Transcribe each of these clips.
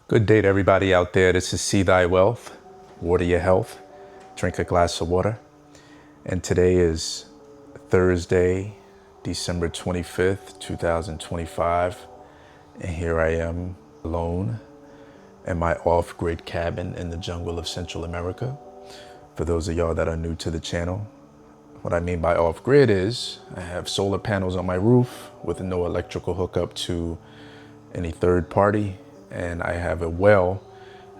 Good day to everybody out there. This is See Thy Wealth, Water Your Health, Drink a Glass of Water. And today is Thursday, December 25th, 2025. And here I am alone in my off-grid cabin in the jungle of Central America. For those of y'all that are new to the channel, what I mean by off-grid is I have solar panels on my roof with no electrical hookup to any third party. And I have a well,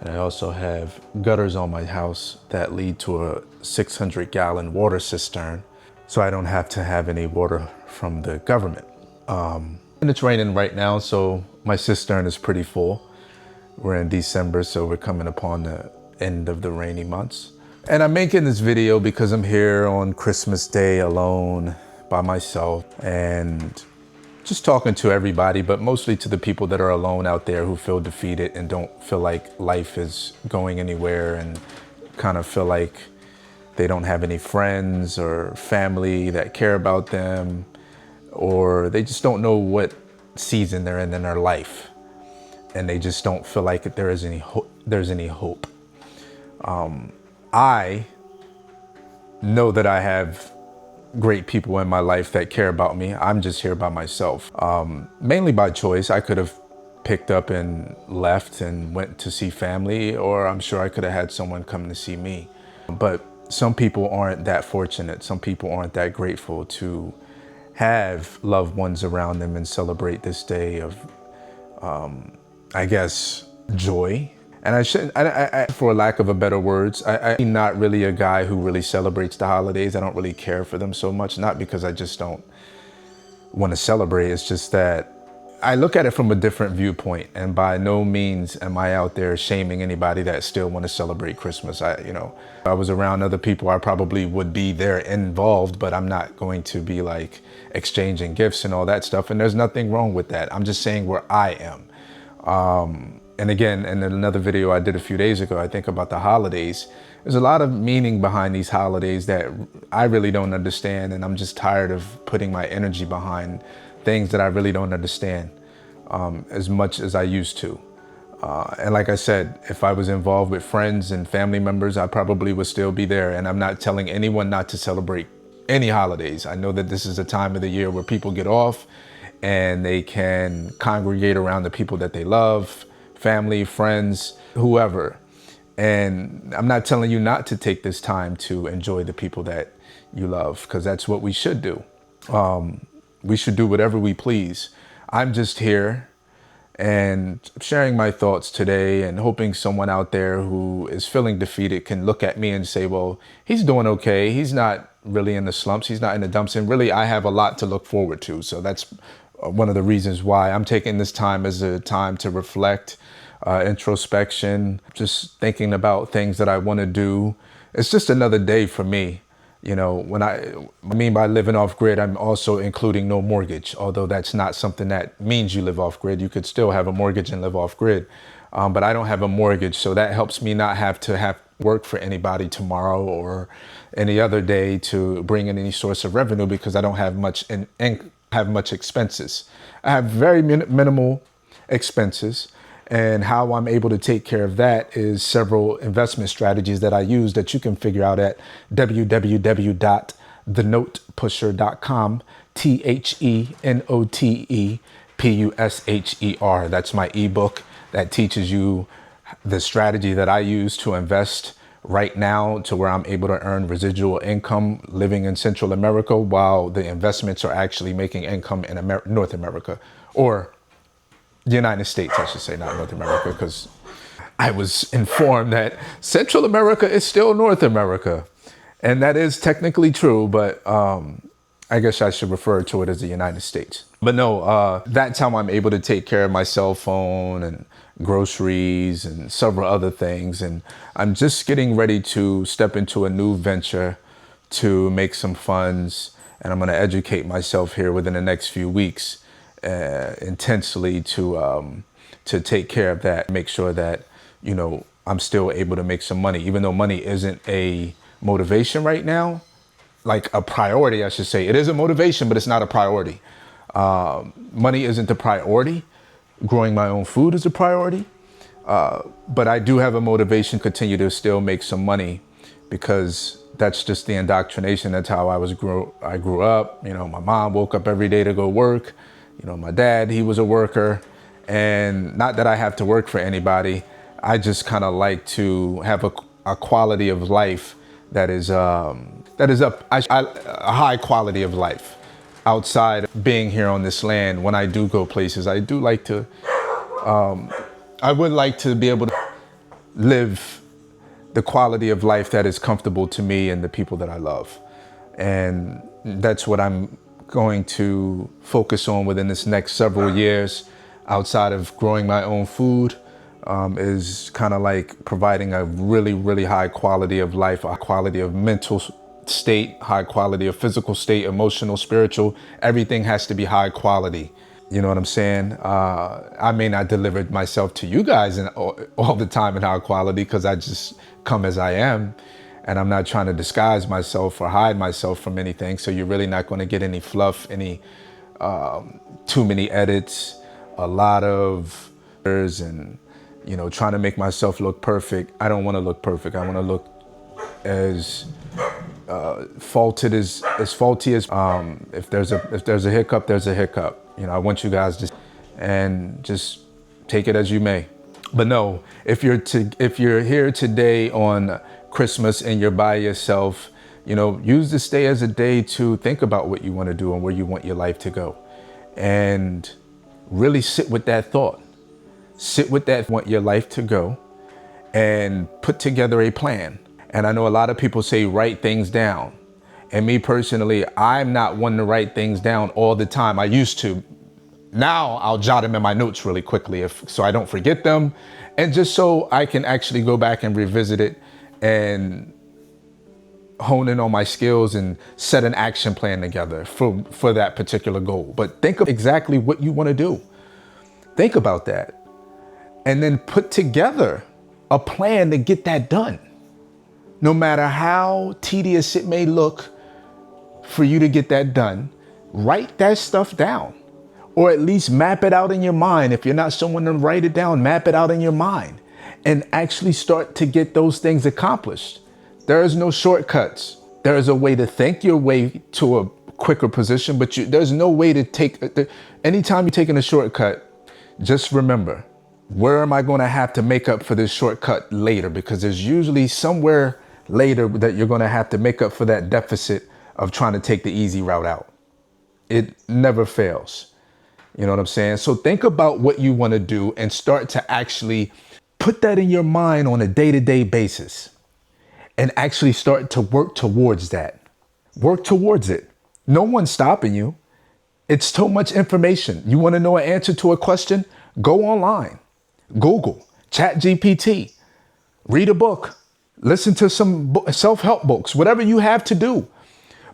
and I also have gutters on my house that lead to a 600-gallon water cistern, so I don't have to have any water from the government. And it's raining right now, so my cistern is pretty full. We're in December, so we're coming upon the end of the rainy months. And I'm making this video because I'm here on Christmas Day alone by myself and just talking to everybody, but mostly to the people that are alone out there who feel defeated and don't feel like life is going anywhere and kind of feel like they don't have any friends or family that care about them, or they just don't know what season they're in their life, and they just don't feel like there's any hope. I know that I have great people in my life that care about me. I'm just here by myself, mainly by choice. I could have picked up and left and went to see family, or I'm sure I could have had someone come to see me. But some people aren't that fortunate. Some people aren't that grateful to have loved ones around them and celebrate this day of, I guess, joy. And I shouldn't, for lack of a better words, I'm not really a guy who really celebrates the holidays. I don't really care for them so much, not because I just don't want to celebrate. It's just that I look at it from a different viewpoint, and by no means am I out there shaming anybody that still want to celebrate Christmas. If I was around other people, I probably would be there involved, but I'm not going to be like exchanging gifts and all that stuff. And there's nothing wrong with that. I'm just saying where I am. And again, in another video I did a few days ago, I think about the holidays. There's a lot of meaning behind these holidays that I really don't understand. And I'm just tired of putting my energy behind things that I really don't understand as much as I used to. And like I said, if I was involved with friends and family members, I probably would still be there. And I'm not telling anyone not to celebrate any holidays. I know that this is a time of the year where people get off and they can congregate around the people that they love, family, friends, whoever. And I'm not telling you not to take this time to enjoy the people that you love, because that's what we should do. We should do whatever we please. I'm just here and sharing my thoughts today and hoping someone out there who is feeling defeated can look at me and say, well, he's doing okay. He's not really in the slumps. He's not in the dumps. And really, I have a lot to look forward to. So that's one of the reasons why I'm taking this time as a time to reflect, introspection, just thinking about things that I want to do. It's just another day for me. When I mean by living off grid, I'm also including no mortgage, although that's not something that means you live off grid. You could still have a mortgage and live off grid. But I don't have a mortgage, so that helps me not have to work for anybody tomorrow or any other day to bring in any source of revenue, because I don't have much expenses. I have very minimal expenses, and how I'm able to take care of that is several investment strategies that I use that you can figure out at www.thenotepusher.com, THENOTEPUSHER. That's my ebook that teaches you the strategy that I use to invest right now to where I'm able to earn residual income living in Central America while the investments are actually making income in North America, or the United States, I should say, not North America, because I was informed that Central America is still North America. And that is technically true, but I guess I should refer to it as the United States. But no, that's how I'm able to take care of my cell phone and groceries and several other things. And I'm just getting ready to step into a new venture to make some funds. And I'm going to educate myself here within the next few weeks intensely to take care of that, make sure that, I'm still able to make some money, even though money isn't a motivation right now, like a priority, I should say. It is a motivation, but it's not a priority. Money isn't the priority. Growing my own food is a priority. But I do have a motivation to continue to still make some money because that's just the indoctrination. That's how I grew up. You know, my mom woke up every day to go work. You know, my dad, he was a worker. And not that I have to work for anybody. I just kind of like to have a quality of life that is a high quality of life outside of being here on this land. When I do go places, I do like to, I would like to be able to live the quality of life that is comfortable to me and the people that I love. And that's what I'm going to focus on within this next several years outside of growing my own food, is kind of like providing a really, really high quality of life, a quality of mental state, high quality of physical state, emotional, spiritual. Everything has to be high quality. You know what I'm saying? I may not deliver myself to you guys all the time in high quality because I just come as I am. And I'm not trying to disguise myself or hide myself from anything. So you're really not going to get any fluff, any too many edits, a lot of and, you know, trying to make myself look perfect. I don't want to look perfect. I want to look as faulty as if there's a hiccup, there's a hiccup. You know, I want you guys to just take it as you may. But no, if you're here today on Christmas and you're by yourself, you know, use this day as a day to think about what you want to do and where you want your life to go. And really sit with that thought. Sit with that, want your life to go, and put together a plan. And I know a lot of people say write things down. And me personally, I'm not one to write things down all the time. I used to. Now I'll jot them in my notes really quickly so I don't forget them. And just so I can actually go back and revisit it and hone in on my skills and set an action plan together for that particular goal. But think of exactly what you want to do. Think about that. And then put together a plan to get that done. No matter how tedious it may look for you to get that done, write that stuff down. Or at least map it out in your mind. If you're not someone to write it down, map it out in your mind and actually start to get those things accomplished. There is no shortcuts. There is a way to think your way to a quicker position, but there's no way to anytime you're taking a shortcut, just remember, where am I going to have to make up for this shortcut later? Because there's usually somewhere later that you're going to have to make up for that deficit of trying to take the easy route out. It never fails. You know what I'm saying? So think about what you want to do and start to actually put that in your mind on a day-to-day basis and actually start to work towards that. Work towards it. No one's stopping you. It's so much information. You want to know an answer to a question? Go online, Google, ChatGPT, read a book, listen to some self-help books, whatever you have to do.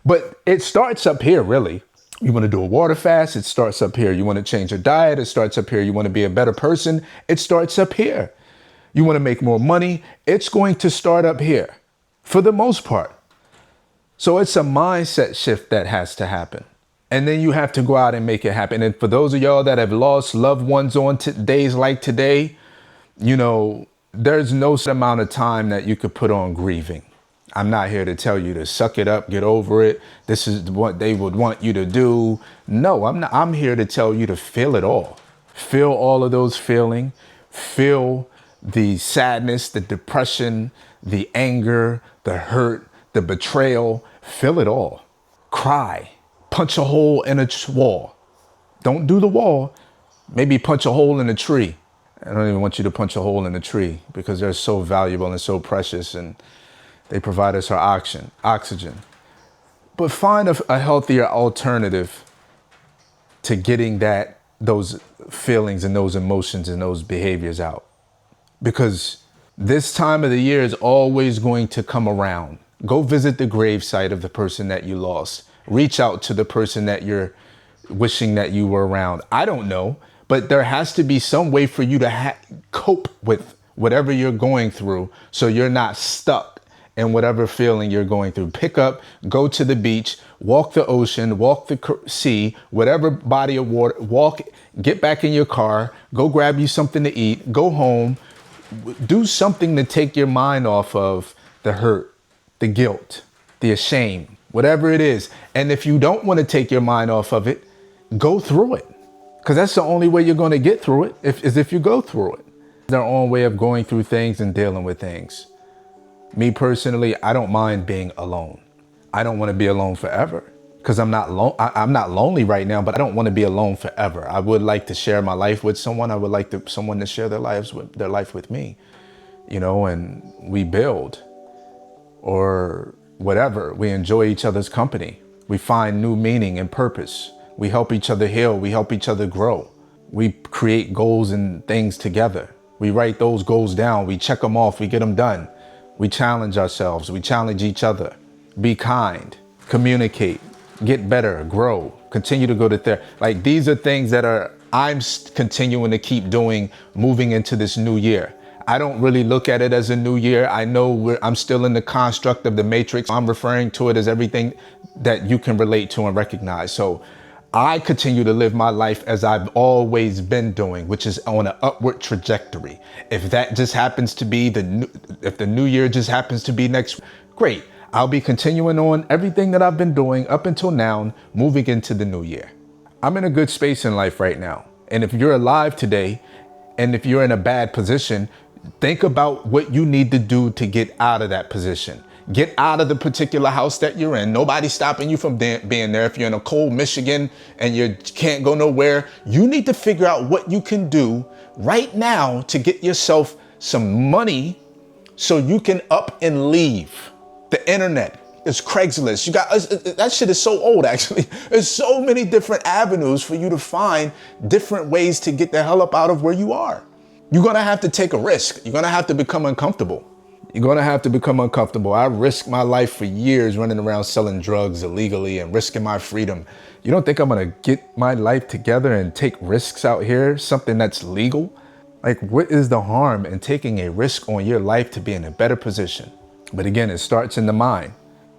But it starts up here, really. You want to do a water fast, it starts up here. You want to change your diet, it starts up here. You want to be a better person, it starts up here. You want to make more money, it's going to start up here for the most part. So it's a mindset shift that has to happen. And then you have to go out and make it happen. And for those of y'all that have lost loved ones on days like today, you know, there's no amount of time that you could put on grieving. I'm not here to tell you to suck it up, get over it. This is what they would want you to do. No, I'm not. I'm here to tell you to feel it all. Feel all of those feelings. Feel the sadness, the depression, the anger, the hurt, the betrayal. Feel it all. Cry. Punch a hole in a wall. Don't do the wall. Maybe punch a hole in a tree. I don't even want you to punch a hole in a tree because they're so valuable and so precious, and they provide us our oxygen. But find a healthier alternative to getting those feelings and those emotions and those behaviors out. Because this time of the year is always going to come around. Go visit the gravesite of the person that you lost. Reach out to the person that you're wishing that you were around. I don't know, but there has to be some way for you to cope with whatever you're going through so you're not stuck in whatever feeling you're going through. Pick up, go to the beach, walk the ocean, walk the sea, whatever body of water, walk, get back in your car, go grab you something to eat, go home, Do something to take your mind off of the hurt, the guilt, the shame, whatever it is. And if you don't want to take your mind off of it, go through it. Because that's the only way you're going to get through it, is if you go through it. Their own way of going through things and dealing with things. Me personally, I don't mind being alone. I don't want to be alone forever. Because I'm not lonely right now, but I don't want to be alone forever. I would like to share my life with someone. I would like someone to share their life with me, and we build or whatever. We enjoy each other's company. We find new meaning and purpose. We help each other heal. We help each other grow. We create goals and things together. We write those goals down. We check them off. We get them done. We challenge ourselves. We challenge each other. Be kind. Communicate. Get better, grow, continue to go to therapy. Like, these are things that I'm continuing to keep doing moving into this new year. I don't really look at it as a new year. I know I'm still in the construct of the matrix. I'm referring to it as everything that you can relate to and recognize. So I continue to live my life as I've always been doing, which is on an upward trajectory. If that just happens to be if the new year just happens to be next, great. I'll be continuing on everything that I've been doing up until now, moving into the new year. I'm in a good space in life right now. And if you're alive today, and if you're in a bad position, think about what you need to do to get out of that position. Get out of the particular house that you're in. Nobody's stopping you from being there. If you're in a cold Michigan and you can't go nowhere, you need to figure out what you can do right now to get yourself some money so you can up and leave. The internet is Craigslist. You got that shit is so old, actually. There's so many different avenues for you to find different ways to get the hell up out of where you are. You're going to have to take a risk. You're going to have to become uncomfortable. You're going to have to become uncomfortable. I risked my life for years running around selling drugs illegally and risking my freedom. You don't think I'm going to get my life together and take risks out here, something that's legal? Like, what is the harm in taking a risk on your life to be in a better position? But again, it starts in the mind.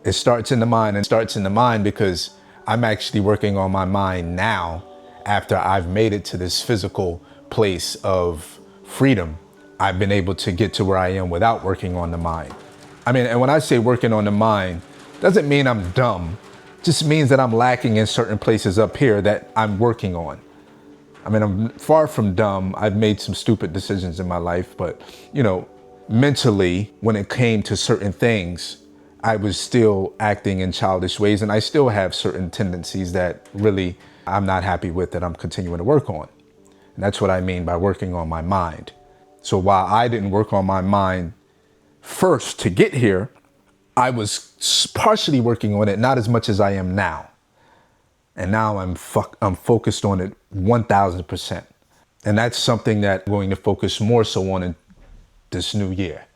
It starts in the mind and starts in the mind because I'm actually working on my mind now after I've made it to this physical place of freedom. I've been able to get to where I am without working on the mind. I mean, and when I say working on the mind, doesn't mean I'm dumb. It just means that I'm lacking in certain places up here that I'm working on. I mean, I'm far from dumb. I've made some stupid decisions in my life, but mentally, when it came to certain things, I was still acting in childish ways, and I still have certain tendencies that really I'm not happy with that I'm continuing to work on. And that's what I mean by working on my mind. So while I didn't work on my mind first to get here, I was partially working on it, not as much as I am now. And now I'm focused on it 1000%. And that's something that I'm going to focus more so on in this new year.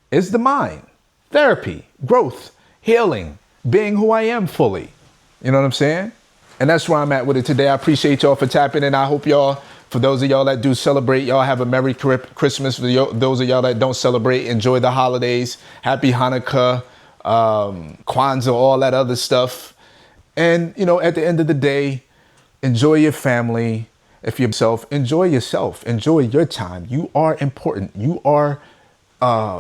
Is the mind, therapy, growth, healing, being who I am fully. You know what I'm saying? And that's where I'm at with it today. I appreciate y'all for tapping in. I hope y'all, for those of y'all that do celebrate, y'all have a Merry Christmas. For those of y'all that don't celebrate, enjoy the holidays. Happy Hanukkah, Kwanzaa, all that other stuff. And, at the end of the day, enjoy your family. If you're enjoy yourself. Enjoy your time. You are important. You are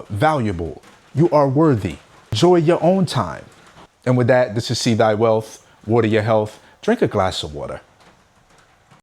valuable. You are worthy. Enjoy your own time. And with that, this is See Thy Wealth, water your health. Drink a glass of water.